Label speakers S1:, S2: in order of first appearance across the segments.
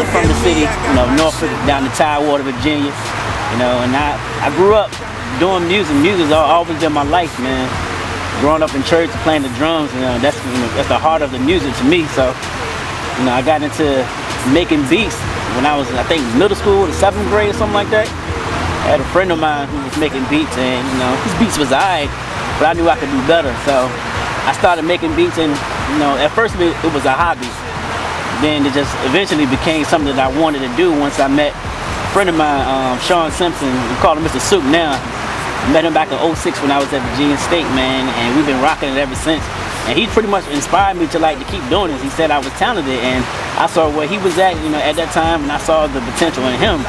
S1: still from the city, you know, Norfolk down to Tidewater, Virginia. You know, and I grew up doing music. Music's always been my life, man. Growing up in church, playing the drums, you know, that's the heart of the music to me. So, you know, I got into making beats when I was, I think, middle school, the 7th grade or something like that. I had a friend of mine who was making beats, and you know, his beats was alright, but I knew I could do better. So I started making beats, and you know, at first it was a hobby. Then it just eventually became something that I wanted to do once I met a friend of mine, Sean Simpson. We call him Mr. Soup now. I met him back in '06 when I was at Virginia State, man, and we've been rocking it ever since. And he pretty much inspired me to keep doing this. He said I was talented, and I saw where he was at, you know, at that time, and I saw the potential in him.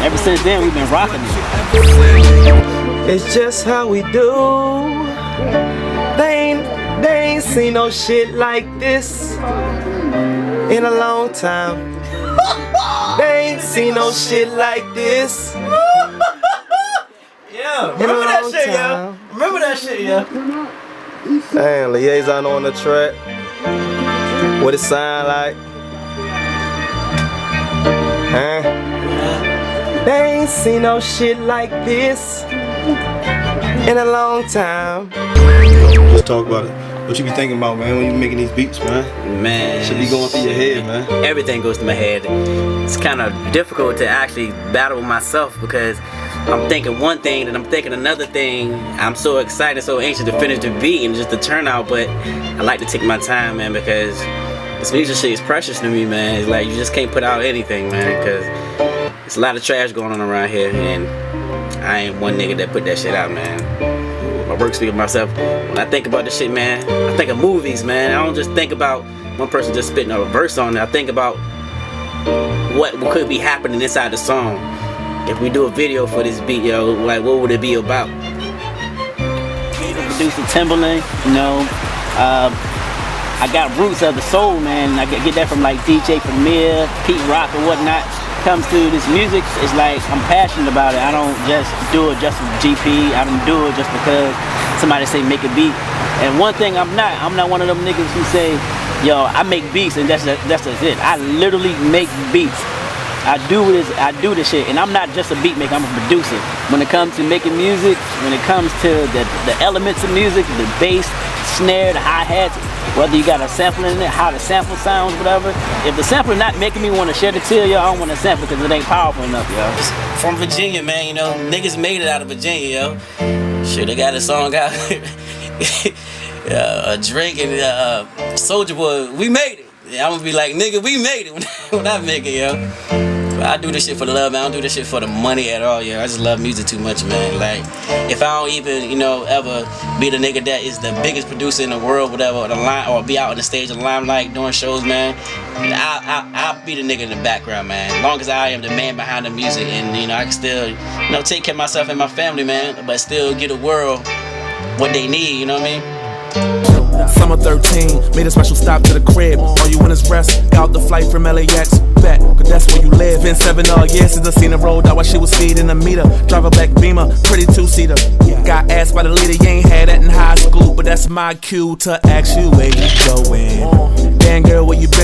S1: Ever since then, we've been rocking it.
S2: It's just how we do. They ain't seen no shit like this in a long time. They ain't seen no shit like this.
S3: Yeah, remember that shit, yo. Remember that shit, yo.
S2: Damn, Liaison on the track. What it sound like? Huh? They ain't seen no shit like this in a long time.
S4: Just talk about it. What you be thinking about, man, when you making these beats, man?
S5: Man,
S4: should be going through your head, man.
S5: Everything goes through my head. It's kind of difficult to actually battle with myself because I'm thinking one thing and I'm thinking another thing. I'm so excited, so anxious to finish the beat and just the turnout, but I like to take my time, man, because this music shit is precious to me, man. It's like you just can't put out anything, man, because there's a lot of trash going on around here, and I ain't one nigga that put that shit out, man. My work speaks for myself. When I think about this shit, man, I think of movies, man. I don't just think about one person just spitting a verse on it. I think about what could be happening inside the song. If we do a video for this beat, yo, like what would it be about?
S1: Producer Timberland, you know, I got roots of the soul, man. I get that from like DJ Premier, Pete Rock or whatnot. Comes to this music, it's like I'm passionate about it. I don't just do it just for GP. I don't do it just because somebody say make a beat. And one thing I'm not one of them niggas who say, yo, I make beats and that's it. I literally make beats. I do this shit, and I'm not just a beat maker, I'm a producer. When it comes to making music, when it comes to the elements of music, the bass, snare, the hi-hats, whether you got a sample in it, how the sample sounds, whatever. If the sample not making me want to shed a tear, yo, I don't want to sample because it ain't powerful enough, yo.
S5: From Virginia, man, you know, niggas made it out of Virginia, yo. Shit, they got a song out. Drake and Soulja Boy, we made it. Yeah, I'm gonna be like, nigga, we made it when I make it, yo. But I do this shit for the love, man. I don't do this shit for the money at all, yo. I just love music too much, man. Like, if I don't even, you know, ever be the nigga that is the biggest producer in the world, whatever, or be out on the stage in the limelight doing shows, man, I'll be the nigga in the background, man. As long as I am the man behind the music, and you know, I can still, you know, take care of myself and my family, man, but still give the world what they need, you know what I mean?
S6: Summer 13, made a special stop to the crib. All you want is rest, got the flight from LAX back, cause that's where you live. Been 7 years since I seen the road out while she was speeding a meter. Drive a black Beamer, pretty 2-seater. Got asked by the leader, you ain't had that in high school, but that's my cue to ask you where you going. Damn girl, where you been?